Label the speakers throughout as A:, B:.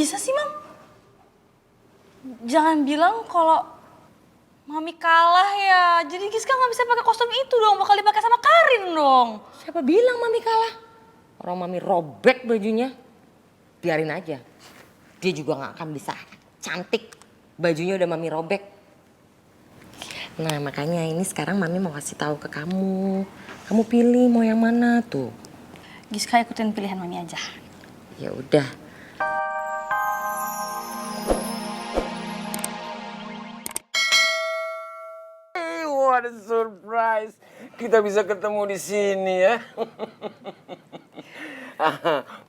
A: bisa sih, Mam? Jangan bilang kalau Mami kalah ya. Jadi Giska nggak bisa pakai kostum itu dong. Bakal dipakai sama Karin dong.
B: Siapa bilang Mami kalah? Orang Mami robek bajunya. Biarin aja. Dia juga gak akan bisa cantik. Bajunya udah Mami robek. Nah makanya ini sekarang Mami mau kasih tahu ke kamu. Kamu pilih mau yang mana tuh?
A: Giska ikutin pilihan Mami aja.
B: Ya udah.
C: What a surprise. Kita bisa ketemu di sini ya.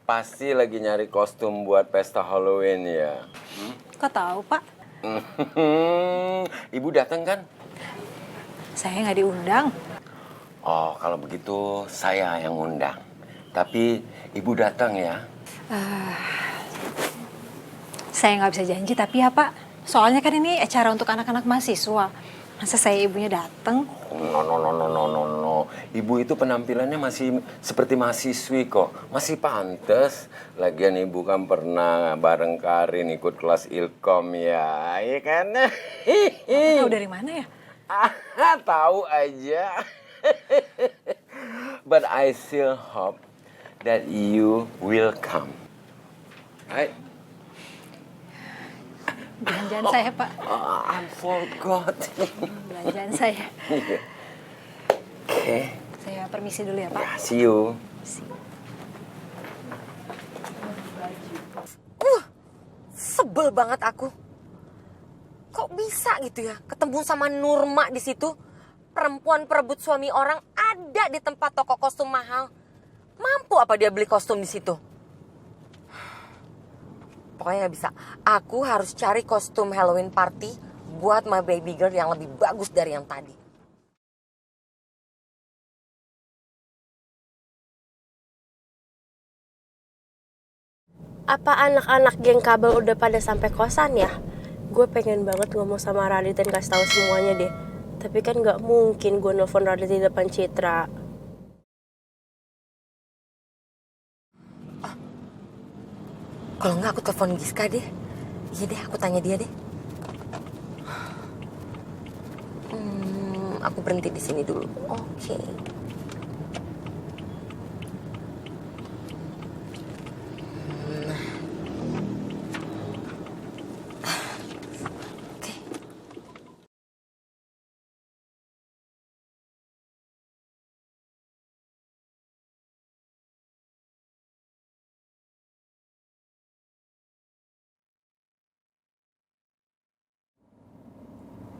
C: Pasti lagi nyari kostum buat pesta Halloween ya.
D: Kok tahu, Pak?
C: Ibu datang kan?
D: Saya nggak diundang.
C: Oh, kalau begitu saya yang undang. Tapi ibu datang ya.
D: Saya nggak bisa janji, tapi ya, Pak. Soalnya kan ini acara untuk anak-anak mahasiswa. Masa saya ibunya datang?
C: No. Ibu itu penampilannya masih seperti mahasiswi kok. Masih pantes. Lagian ibu kan pernah bareng Karin ikut kelas Ilkom ya. Iya kan?
D: Tahu dari mana ya?
C: Tahu aja. But I still hope that you will come. Right?
D: Belanjaan saya, Pak.
C: I forgot.
D: Belanjaan saya.
C: Oke.
D: Saya permisi dulu ya, Pak.
C: Ya, see you.
B: Sebel banget aku. Kok bisa gitu ya ketemu sama Nurma di situ? Perempuan perebut suami orang ada di tempat toko kostum mahal. Mampu apa dia beli kostum di situ? Pokoknya gak bisa. Aku harus cari kostum Halloween party buat my baby girl yang lebih bagus dari yang tadi.
E: Apa anak-anak geng kabel udah pada sampai kosan ya? Gue pengen banget ngomong sama Radit dan kasih tahu semuanya deh. Tapi kan nggak mungkin gue nelfon Radit di depan Citra.
B: Kalau nggak aku telepon Giska deh. Iya deh, aku tanya dia deh. Aku berhenti di sini dulu. Oke.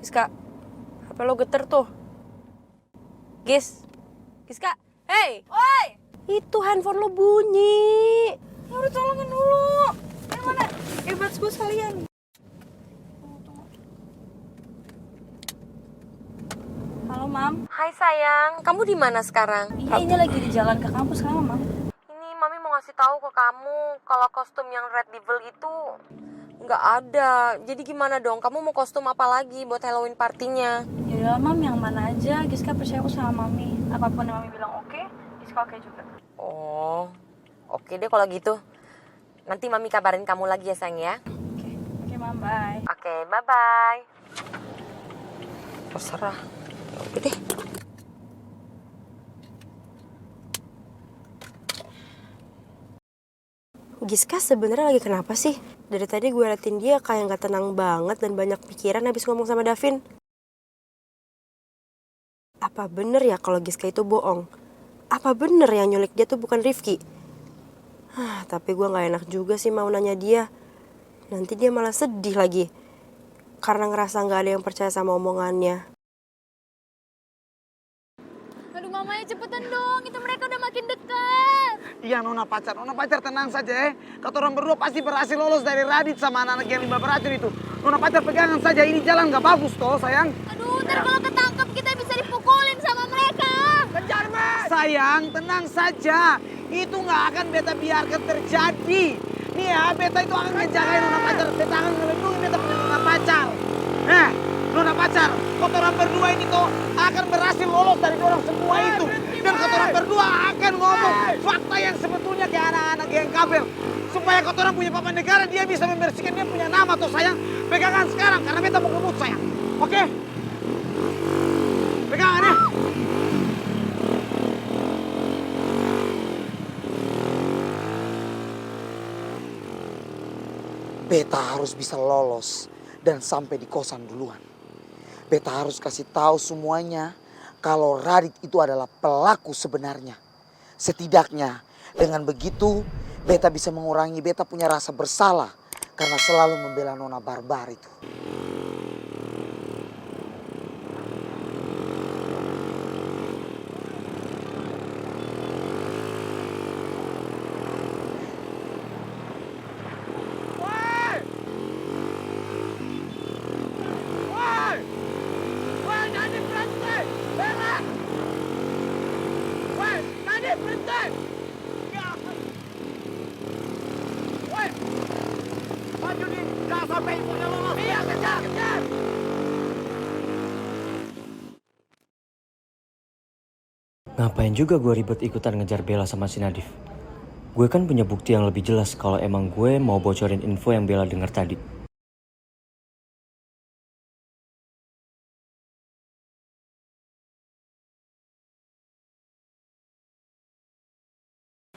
E: Giska, HP lo geter tuh. Giska, hey!
A: Oi!
E: Itu handphone lo bunyi.
A: Ya udah tolongin dulu. Yang mana? Earbuds gue sekalian. Halo, Mam.
B: Hai sayang, kamu di mana sekarang?
A: Iya, ini lagi di jalan ke kampus sekarang, Mam.
B: Ini Mami mau ngasih tahu ke kamu kalau kostum yang Red Devil itu nggak ada. Jadi gimana dong? Kamu mau kostum apa lagi buat Halloween partinya?
A: Yaudah, Mam, yang mana aja. Giska percaya aku sama Mami. Apapun yang Mami bilang oke, Giska oke juga.
B: Oh, oke deh kalau gitu. Nanti Mami kabarin kamu lagi ya sayang ya.
A: Oke, Mam, bye.
B: Oke, bye-bye. Terserah. Ya udah deh.
E: Giska sebenarnya lagi kenapa sih? Dari tadi gue liatin dia kayak nggak tenang banget dan banyak pikiran habis ngomong sama Davin. Apa bener ya kalau Giska itu bohong? Apa bener yang nyulik dia tuh bukan Rifki? Tapi gue nggak enak juga sih mau nanya dia. Nanti dia malah sedih lagi. Karena ngerasa nggak ada yang percaya sama omongannya.
F: Aduh mamanya cepetan dong, itu mereka udah makin dekat.
G: Iya nona pacar tenang saja ya. Kata orang berdua pasti berhasil lolos dari Radit sama anak-anak yang 5 beracun itu. Nona pacar pegangan saja, ini jalan gak bagus toh sayang.
F: Aduh, ntar kalau ketangkep kita bisa dipukulin sama mereka.
G: Kejar mas! Sayang tenang saja, itu gak akan beta biarkan terjadi. Nih ya, beta itu akan ngejagain nona pacar, beta akan ngelindungi beta punya nona pacar. Nona pacar, kata orang berdua ini toh akan berhasil lolos dari orang semua itu. Dan kata orang berdua akan akan ngomong fakta yang sebetulnya ke anak-anak geng kabel. Supaya kotoran punya papa negara dia bisa membersihkan dia punya nama tuh sayang. Pegangan sekarang karena beta mau ngebut sayang. Oke? Pegangan ya.
H: Beta harus bisa lolos dan sampai di kosan duluan. Beta harus kasih tahu semuanya kalau Radit itu adalah pelaku sebenarnya. Setidaknya dengan begitu beta bisa mengurangi beta punya rasa bersalah karena selalu membela Nona Barbar itu.
I: Ngapain juga gue ribet ikutan ngejar Bella sama si Nadif? Gue kan punya bukti yang lebih jelas kalau emang gue mau bocorin info yang Bella denger tadi.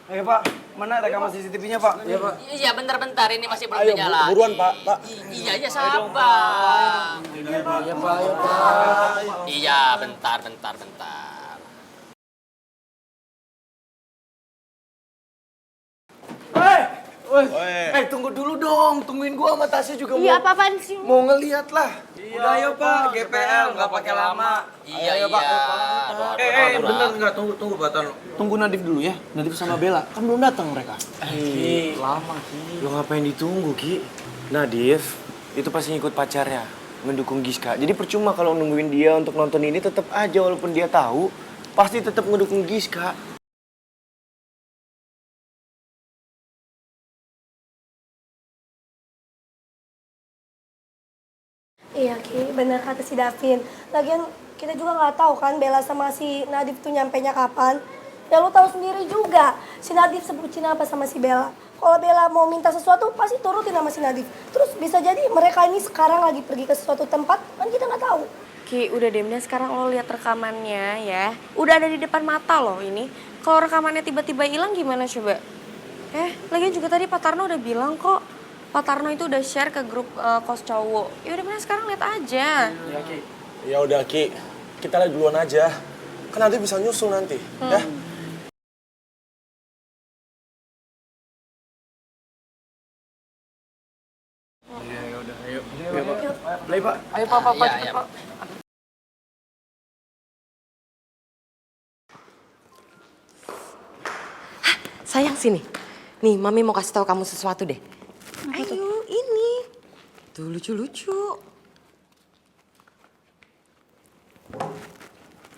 J: Ayo Pak, mana rekaman CCTV-nya Pak? Iya Pak.
B: Iya bentar-bentar ini masih belum
J: Ayo
B: nyala.
J: buruan Pak, Pak.
B: Iya sabar.
J: Iya Pak, ayo Pak.
B: Iya bentar.
J: Tunggu dulu dong, tungguin gua sama Tasya juga
F: Iya, apa-apaan sih?
J: mau ngeliat lah. Udah ayo Pak, GPL nggak pakai lama.
B: Iya.
J: Bentar nggak tunggu Batan. Tunggu Nadif dulu ya, Nadif sama Bella kan belum datang mereka.
I: Lama Ki. Lo ngapain ditunggu Ki? Nadif itu pasti ngikut pacarnya, ngedukung Giska. Jadi percuma kalau nungguin dia untuk nonton ini, tetap aja walaupun dia tahu pasti tetap ngedukung Giska.
K: Iya Ki, bener kata si Davin. Lagian kita juga nggak tahu kan Bella sama si Nadif tuh nyampenya kapan. Ya lo tahu sendiri juga, si Nadif sebutin apa sama si Bella. Kalau Bella mau minta sesuatu pasti turutin sama si Nadif. Terus bisa jadi mereka ini sekarang lagi pergi ke suatu tempat, kan kita nggak tahu.
F: Ki, udah deh, mending sekarang lo lihat rekamannya ya. Udah ada di depan mata lo ini. Kalau rekamannya tiba-tiba hilang gimana coba? Lagian juga tadi Pak Tarno udah bilang kok. Pak Tarno itu udah share ke grup kos cowok. Ya udah mending sekarang lihat aja.
J: Ya Ki. Ya udah Ki, kita lihat duluan aja. Kan nanti bisa nyusul nanti, ya. Ayo Pak. Play Pak.
B: Ayo Pak, cepet Pak. Sayang sini. Nih, Mami mau kasih tahu kamu sesuatu deh. Ayo, ini. Tuh lucu-lucu.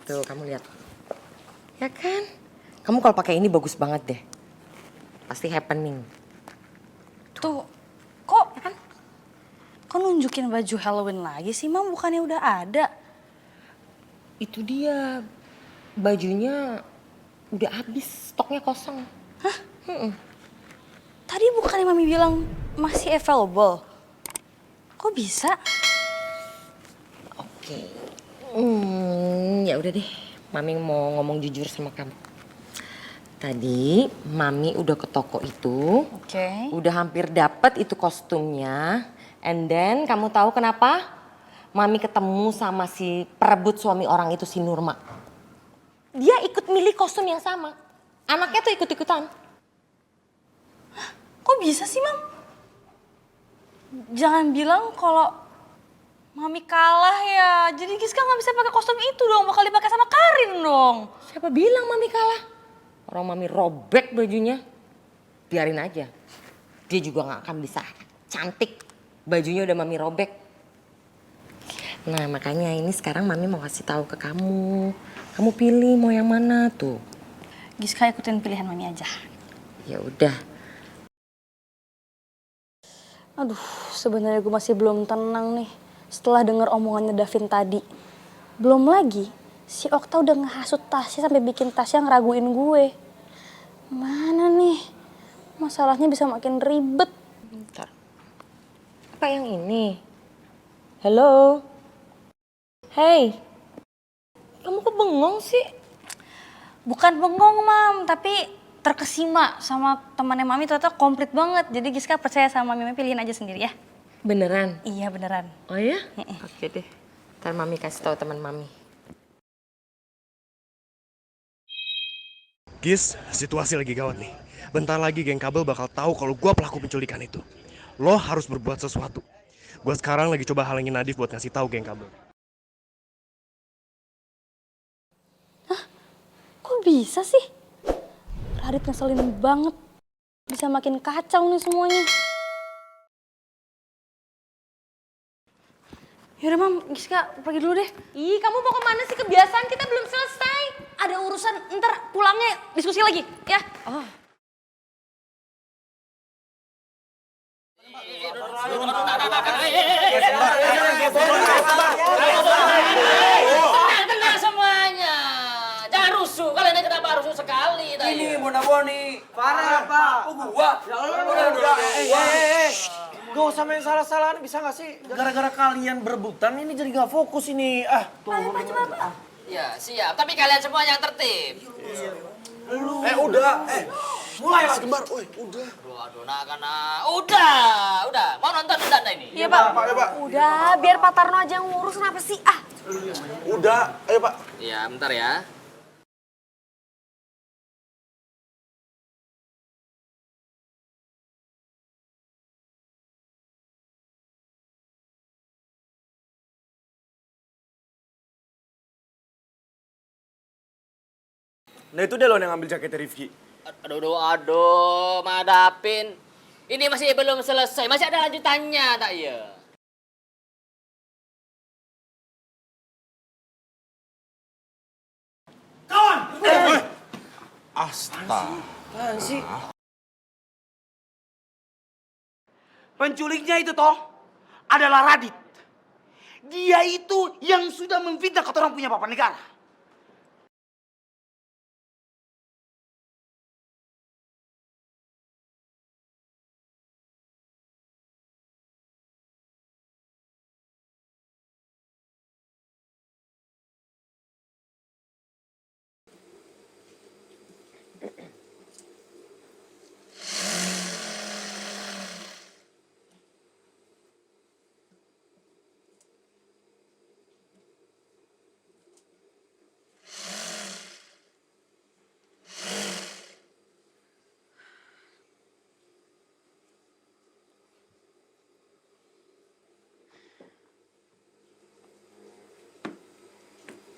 B: Tuh, kamu lihat. Ya kan? Kamu kalau pakai ini bagus banget deh. Pasti happening.
A: Tuh, kok nunjukin baju Halloween lagi sih, Mam? Bukannya udah ada?
B: Itu dia. Bajunya udah habis, stoknya kosong.
A: Hah? Tadi bukannya Mami bilang masih available? Kok bisa?
B: Oke. Ya udah deh. Mami mau ngomong jujur sama kamu. Tadi Mami udah ke toko itu.
A: Oke.
B: Udah hampir dapet itu kostumnya. And then kamu tahu kenapa? Mami ketemu sama si perebut suami orang itu, si Nurma. Dia ikut milih kostum yang sama. Anaknya tuh ikut-ikutan.
A: Kok bisa sih, Mam? Jangan bilang kalau Mami kalah ya. Jadi Giska nggak bisa pakai kostum itu dong. Bakal dipakai sama Karin dong.
B: Siapa bilang Mami kalah? Orang Mami robek bajunya. Biarin aja. Dia juga gak akan bisa cantik. Bajunya udah Mami robek. Nah makanya ini sekarang Mami mau kasih tahu ke kamu. Kamu pilih mau yang mana tuh.
A: Giska ikutin pilihan Mami aja.
B: Ya udah.
A: Aduh, sebenarnya gue masih belum tenang nih setelah denger omongannya Davin tadi. Belum lagi, si Okta udah ngehasut Tasya sampai bikin Tasya ngeraguin gue. Mana nih? Masalahnya bisa makin ribet.
B: Bentar. Apa yang ini? Halo? Hey, kamu kok bengong sih?
A: Bukan bengong, Mam, tapi terkesima sama temannya Mami ternyata komplit banget. Jadi Giska percaya sama Mami, pilihin aja sendiri ya.
B: Beneran?
A: Iya, beneran.
B: Oh ya? Oke deh. Ntar Mami kasih tahu teman Mami.
L: Gis, situasi lagi gawat nih. Bentar lagi geng kabel bakal tahu kalau gue pelaku penculikan itu. Lo harus berbuat sesuatu. Gue sekarang lagi coba halangin Nadif buat ngasih tahu geng kabel.
A: Kok bisa sih? Radit ngeselin banget. Bisa makin kacau nih semuanya. Yaudah, Mam, Giska pergi dulu deh.
B: Ih, kamu mau kemana sih? Kebiasaan kita belum selesai.
A: Ada urusan, ntar pulangnya diskusi lagi, ya?
B: Oh.
M: Tenang semuanya. Jangan rusuh. Kalian ini kenapa rusuh sekali tadi?
J: Ini Mona Boni. Parah, Pak. Gua. Udah. Gak usah main salah-salahan, bisa gak sih? Gara-gara kalian berebutan, ini jadi gak fokus ini.
M: Ya, siap. Tapi kalian semua yang tertib.
J: Udah. Mulai lah. Gembar, udah.
M: Aduh, udah. Mau nonton udah ini?
F: Iya, Pak. Udah, biar Pak Tarno aja yang ngurus, kenapa sih?
J: Udah, ayo Pak.
M: Iya, bentar ya.
I: Nah itu dia lo yang ngambil jaketnya Rifki.
M: Aduh, madapin. Ini masih belum selesai, masih ada lanjutannya, tak iya?
J: Astaga. Apaan sih? Penculiknya itu toh adalah Radit. Dia itu yang sudah memfitnah kata orang punya papa negara.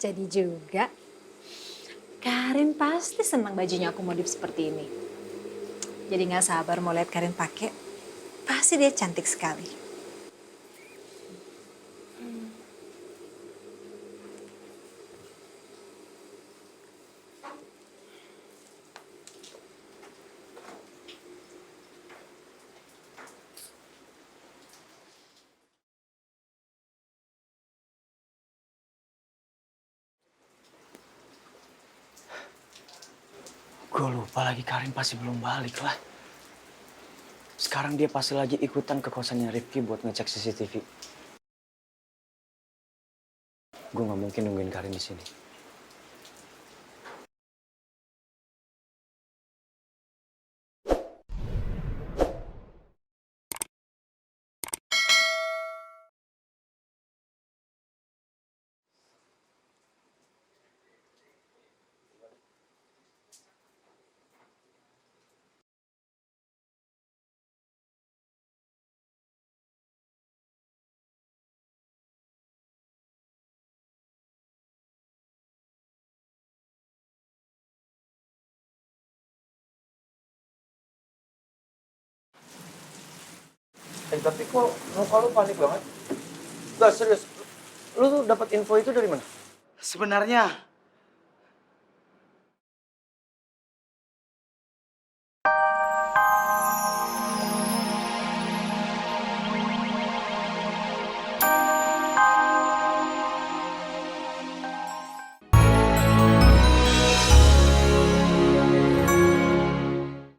D: Jadi juga, Karin pasti senang bajunya aku modif seperti ini. Jadi nggak sabar mau lihat Karin pakai. Pasti dia cantik sekali.
I: Gue lupa lagi Karin pasti belum balik lah. Sekarang dia pasti lagi ikutan ke kosannya Rifki buat ngecek CCTV. Gue nggak mungkin nungguin Karin di sini. Tapi kok muka lu panik banget? Gak serius. Lu tuh dapat info itu dari mana?
J: Sebenarnya